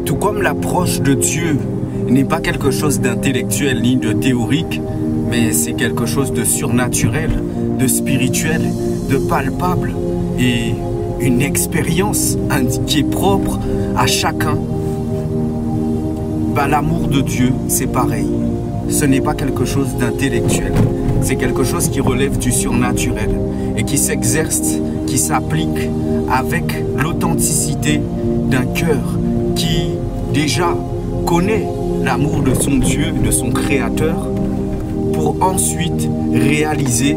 Tout comme l'approche de Dieu n'est pas quelque chose d'intellectuel ni de théorique, mais c'est quelque chose de surnaturel, de spirituel, de palpable et une expérience qui est propre à chacun. L'amour de Dieu, c'est pareil. Ce n'est pas quelque chose d'intellectuel. C'est quelque chose qui relève du surnaturel et qui s'exerce, qui s'applique avec l'authenticité d'un cœur qui déjà connaît l'amour de son Dieu, de son Créateur, pour ensuite réaliser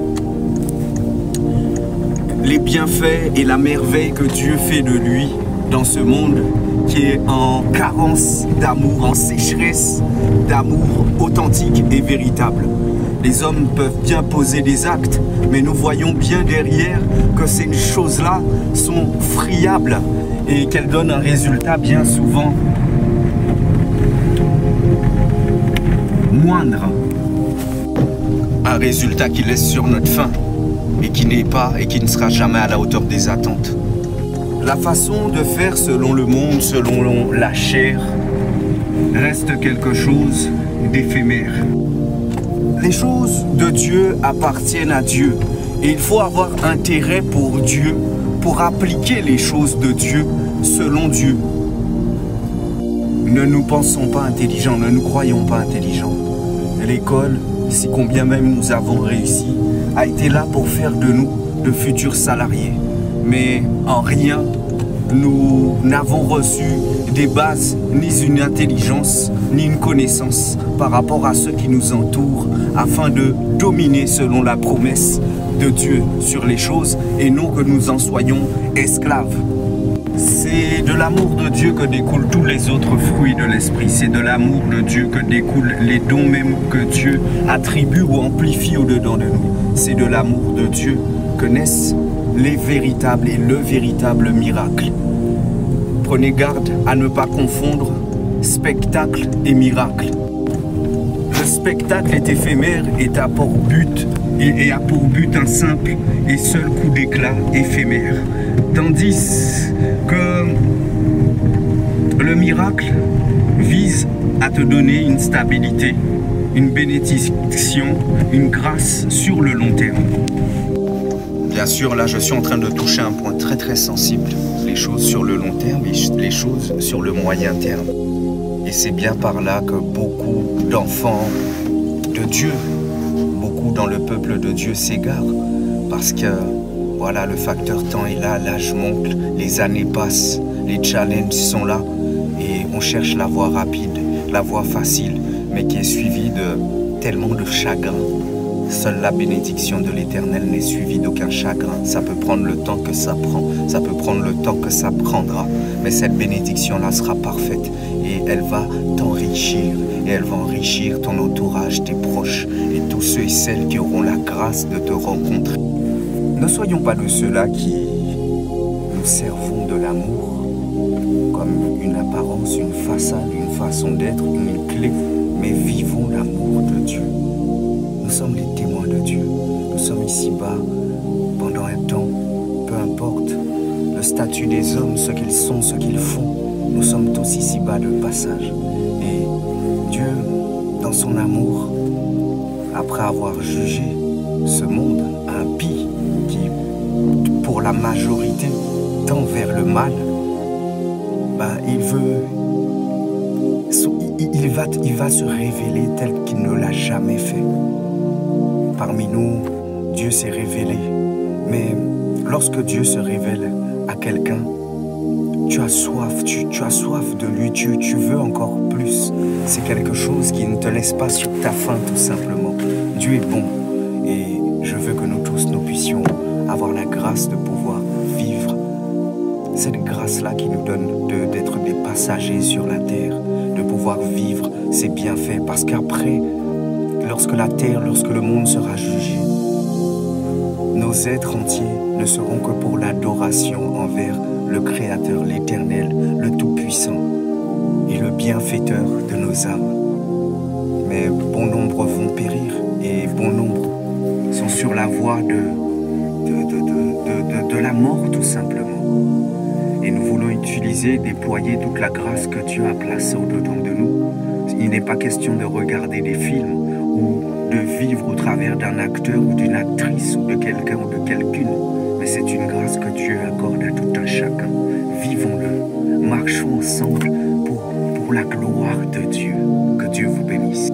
les bienfaits et la merveille que Dieu fait de lui dans ce monde qui est en carence d'amour, en sécheresse d'amour authentique et véritable. Les hommes peuvent bien poser des actes, mais nous voyons bien derrière que ces choses-là sont friables et qu'elles donnent un résultat bien souvent moindre. Un résultat qui laisse sur notre faim et qui n'est pas et qui ne sera jamais à la hauteur des attentes. La façon de faire selon le monde, selon la chair, reste quelque chose d'éphémère. Les choses de Dieu appartiennent à Dieu et il faut avoir intérêt pour Dieu, pour appliquer les choses de Dieu selon Dieu. Ne nous pensons pas intelligents, ne nous croyons pas intelligents. L'école, si combien même nous avons réussi, a été là pour faire de nous de futurs salariés. Mais en rien, nous n'avons reçu des bases, ni une intelligence, ni une connaissance par rapport à ceux qui nous entourent, afin de dominer selon la promesse de Dieu sur les choses et non que nous en soyons esclaves. C'est de l'amour de Dieu que découlent tous les autres fruits de l'esprit. C'est de l'amour de Dieu que découlent les dons même que Dieu attribue ou amplifie au-dedans de nous. C'est de l'amour de Dieu que naissent les véritables et le véritable miracle. Prenez garde à ne pas confondre spectacle et miracle. Le spectacle est éphémère et a pour but un simple et seul coup d'éclat éphémère. Tandis que le miracle vise à te donner une stabilité, une bénédiction, une grâce sur le long terme. Bien sûr, là, je suis en train de toucher un point très très sensible. Les choses sur le long terme et les choses sur le moyen terme. Et c'est bien par là que beaucoup d'enfants de Dieu, beaucoup dans le peuple de Dieu s'égarent. Parce que, voilà, le facteur temps est là, l'âge monte, les années passent, les challenges sont là. Et on cherche la voie rapide, la voie facile, mais qui est suivie de tellement de chagrin. Seule la bénédiction de l'Éternel n'est suivie d'aucun chagrin. Ça peut prendre le temps que ça prend, ça peut prendre le temps que ça prendra. Mais cette bénédiction-là sera parfaite et elle va t'enrichir. Et elle va enrichir ton entourage, tes proches et tous ceux et celles qui auront la grâce de te rencontrer. Ne soyons pas de ceux-là qui nous servons de l'amour comme une apparence, une façade, une façon d'être, une clé, mais vivons l'amour de Dieu. Nous sommes les témoins de Dieu. Nous sommes ici-bas pendant un temps, peu importe le statut des hommes, ce qu'ils sont, ce qu'ils font. Nous sommes tous ici-bas de passage. Et Dieu, dans son amour, après avoir jugé ce monde impie qui, pour la majorité, tend vers le mal, il va se révéler tel qu'il ne l'a jamais fait. Parmi nous, Dieu s'est révélé. Mais lorsque Dieu se révèle à quelqu'un, tu as soif, tu as soif de lui, tu veux encore plus. C'est quelque chose qui ne te laisse pas sur ta faim, tout simplement. Dieu est bon et je veux que nous tous, nous puissions avoir la grâce de pouvoir vivre cette grâce-là qui nous donne d'être des passagers sur la terre, de pouvoir vivre ses bienfaits. Parce qu'après, lorsque le monde sera jugé, nos êtres entiers ne seront que pour l'adoration envers le Créateur, l'Éternel, le Tout-Puissant et le Bienfaiteur de nos âmes. Mais bon nombre vont périr et bon nombre sont sur la voie de la mort, tout simplement. et nous voulons utiliser et déployer toute la grâce que Dieu a placée au-dedans de nous. Il n'est pas question de regarder des films ou de vivre au travers d'un acteur ou d'une actrice ou de quelqu'un ou de quelqu'une, mais c'est une grâce que Dieu accorde à tout un chacun. Vivons-le, marchons ensemble pour la gloire de Dieu. Que Dieu vous bénisse.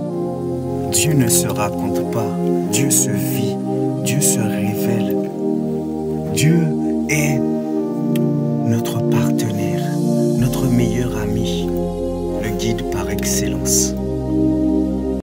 Dieu ne se raconte pas, Dieu se vit, Dieu se révèle. Dieu est notre partenaire, notre meilleur ami, le guide par excellence.